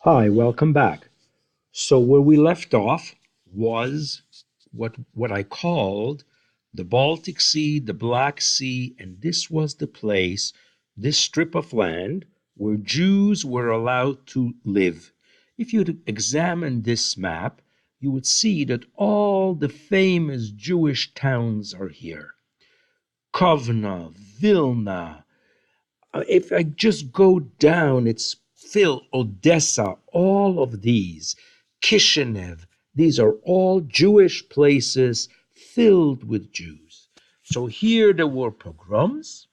Hi, welcome back. So where we left off was what I called the Baltic Sea, the Black Sea, and this was the place, this strip of land where Jews were allowed to live. If you'd examine this map, you would see that all the famous Jewish towns are here. Kovna, Vilna, if I just go down, it's Phil, Odessa, all of these, Kishinev, these are all Jewish places filled with Jews. So here there were pogroms,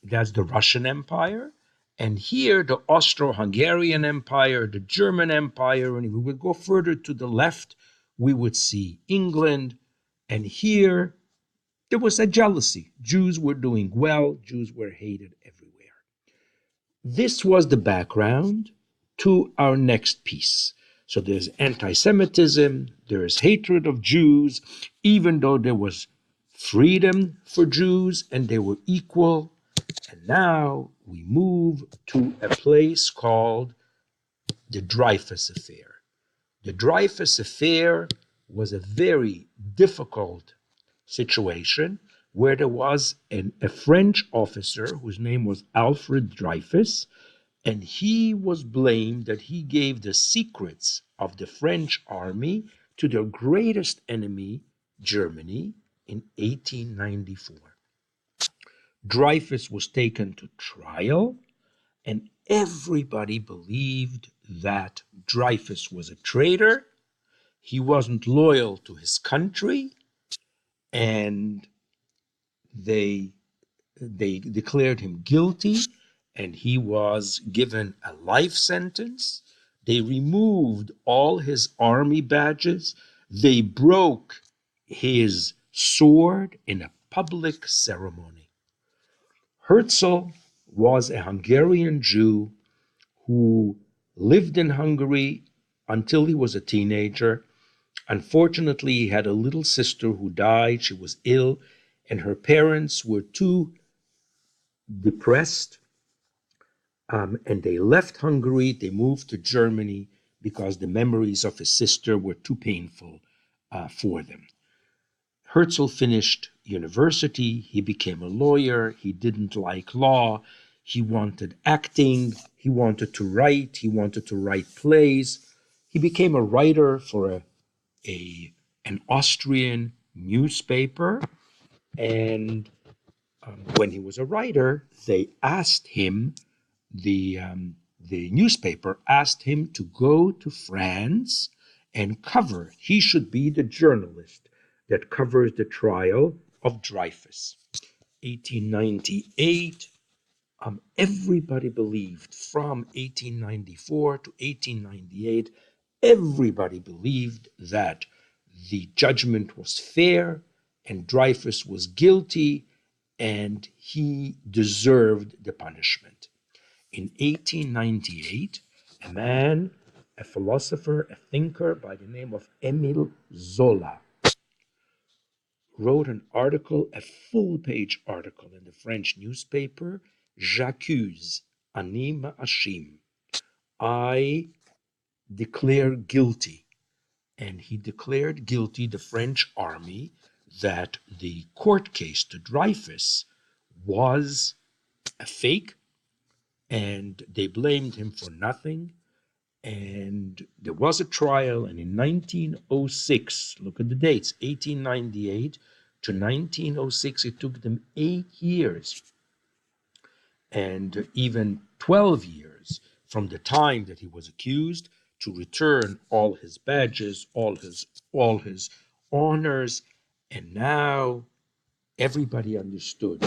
that's the Russian Empire, and here the Austro-Hungarian Empire, the German Empire, and if we would go further to the left, we would see England, and here there was a jealousy. Jews were doing well, Jews were hated everywhere. This was the background to our next piece. So there's anti-Semitism, there's hatred of Jews, even though there was freedom for Jews and they were equal. And now we move to a place called the Dreyfus Affair. The Dreyfus Affair was a very difficult situation where there was a French officer whose name was Alfred Dreyfus, and he was blamed that he gave the secrets of the French army to their greatest enemy, Germany, in 1894. Dreyfus was taken to trial, and everybody believed that Dreyfus was a traitor. He wasn't loyal to his country, and they declared him guilty, and he was given a life sentence. They removed all his army badges. They broke his sword in a public ceremony. Herzl was a Hungarian Jew who lived in Hungary until he was a teenager. Unfortunately, he had a little sister who died. She was ill, and her parents were too depressed, and they left Hungary. They moved to Germany because the memories of his sister were too painful for them. Herzl finished university. He became a lawyer. He didn't like law. He wanted acting. He wanted to write. He wanted to write plays. He became a writer for an Austrian newspaper. And when he was a writer, they asked him, the newspaper asked him to go to France and cover it. He should be the journalist that covers the trial of Dreyfus. 1898, everybody believed from 1894 to 1898, everybody believed that the judgment was fair and Dreyfus was guilty and he deserved the punishment. In 1898, a man, a philosopher, a thinker by the name of Émile Zola, wrote an article, a full-page article in the French newspaper, J'accuse, Anim Ashim. I declare guilty. And he declared guilty the French army that the court case to Dreyfus was a fake, and they blamed him for nothing. And there was a trial, and in 1906, look at the dates, 1898 to 1906, it took them 8 years and even 12 years from the time that he was accused to return all his badges, all his honors, and now everybody understood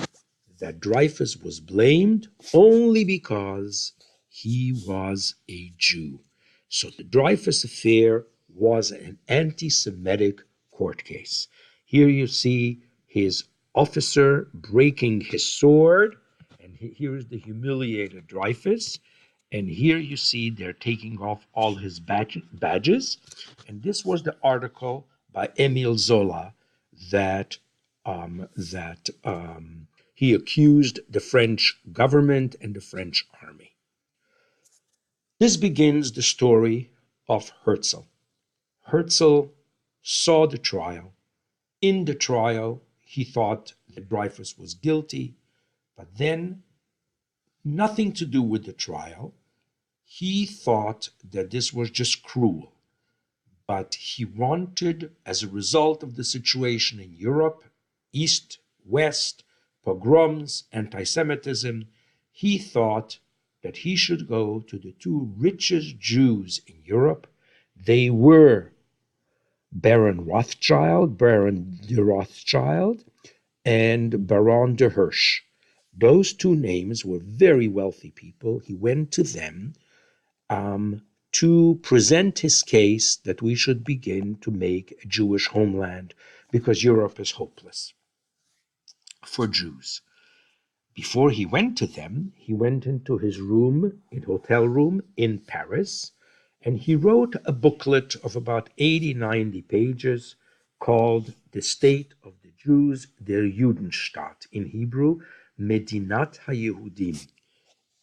that Dreyfus was blamed only because he was a Jew. So the Dreyfus affair was an anti-Semitic court case. Here you see his officer breaking his sword, and here is the humiliated Dreyfus. And here you see they're taking off all his badges. And this was the article by Émile Zola that he accused the French government and the French army. This begins the story of Herzl. Herzl saw the trial. In the trial, he thought that Dreyfus was guilty, but then nothing to do with the trial. He thought that this was just cruel, but he wanted, as a result of the situation in Europe, East, West, pogroms, anti-Semitism, he thought that he should go to the two richest Jews in Europe. They were Baron de Rothschild, and Baron de Hirsch. Those two names were very wealthy people. He went to them to present his case that we should begin to make a Jewish homeland because Europe is hopeless for Jews. Before he went to them, he went into his hotel room in Paris, and he wrote a booklet of about 80, 90 pages called The State of the Jews, der Judenstaat, in Hebrew, Medinat HaYehudim.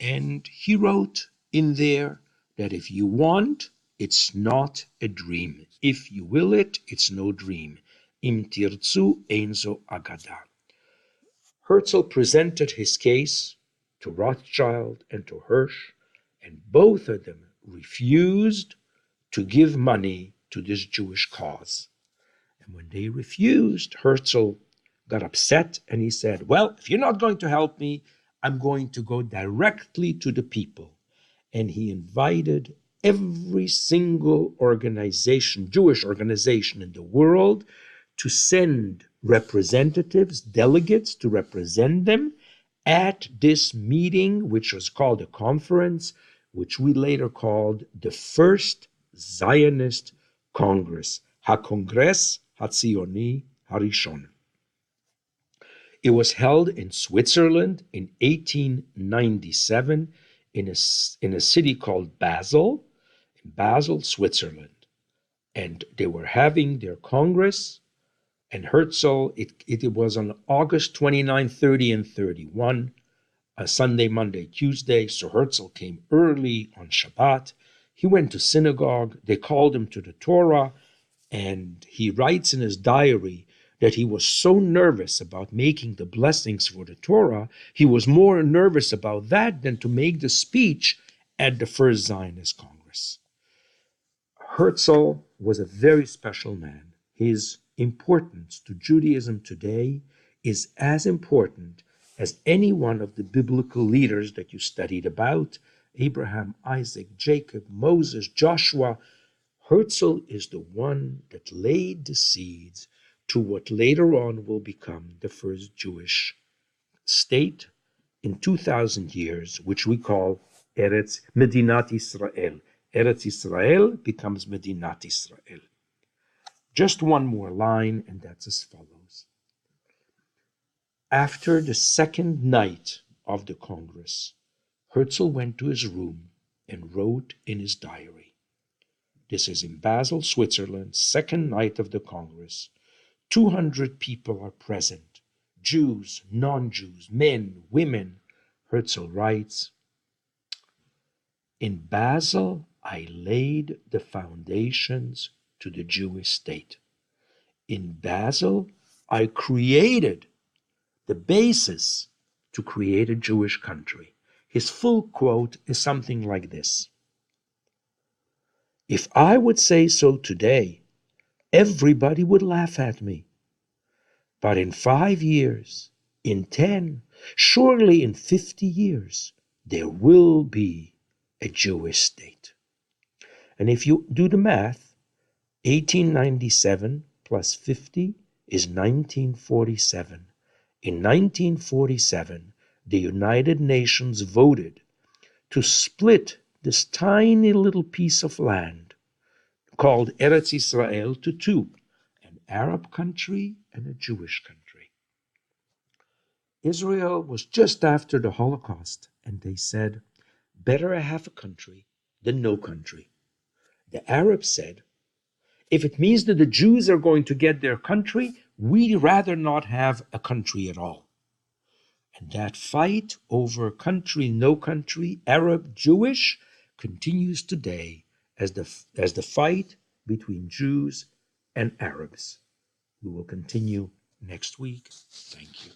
And he wrote in there that if you want, it's not a dream. If you will it, it's no dream. Im tirzu einzo agada. Herzl presented his case to Rothschild and to Hirsch, and both of them refused to give money to this Jewish cause. And when they refused, Herzl got upset and he said, well, if you're not going to help me, I'm going to go directly to the people. And he invited every single organization, Jewish organization in the world, to send representatives, delegates to represent them at this meeting, which was called a conference, which we later called the First Zionist Congress, HaKongress HaTzioni HaRishon. It was held in Switzerland in 1897 in a city called Basel, in Basel, Switzerland. And they were having their Congress, and Herzl, it was on August 29, 30, and 31, a Sunday, Monday, Tuesday. So Herzl came early on Shabbat. He went to synagogue. They called him to the Torah, and he writes in his diary that he was so nervous about making the blessings for the Torah, he was more nervous about that than to make the speech at the First Zionist Congress. Herzl was a very special man. His importance to Judaism today is as important as any one of the biblical leaders that you studied about, Abraham, Isaac, Jacob, Moses, Joshua. Herzl is the one that laid the seeds to what later on will become the first Jewish state in 2,000 years, which we call Medinat Israel. Eretz Israel becomes Medinat Israel. Just one more line, and that's as follows. After the second night of the Congress, Herzl went to his room and wrote in his diary. This is in Basel, Switzerland, second night of the Congress. 200 people are present, Jews, non-Jews, men, women. Herzl writes, in Basel, I laid the foundations to the Jewish state. In Basel, I created the basis to create a Jewish country. His full quote is something like this. If I would say so today, everybody would laugh at me. But in 5 years, in 10, surely in 50 years, there will be a Jewish state. And if you do the math, 1897 plus 50 is 1947. In 1947, the United Nations voted to split this tiny little piece of land called Eretz Israel to two, an Arab country and a Jewish country. Israel was just after the Holocaust, and they said, better have a country than no country. The Arabs said, if it means that the Jews are going to get their country, we'd rather not have a country at all. And that fight over country, no country, Arab, Jewish, continues today as the fight between Jews and Arabs. We will continue next week. Thank you.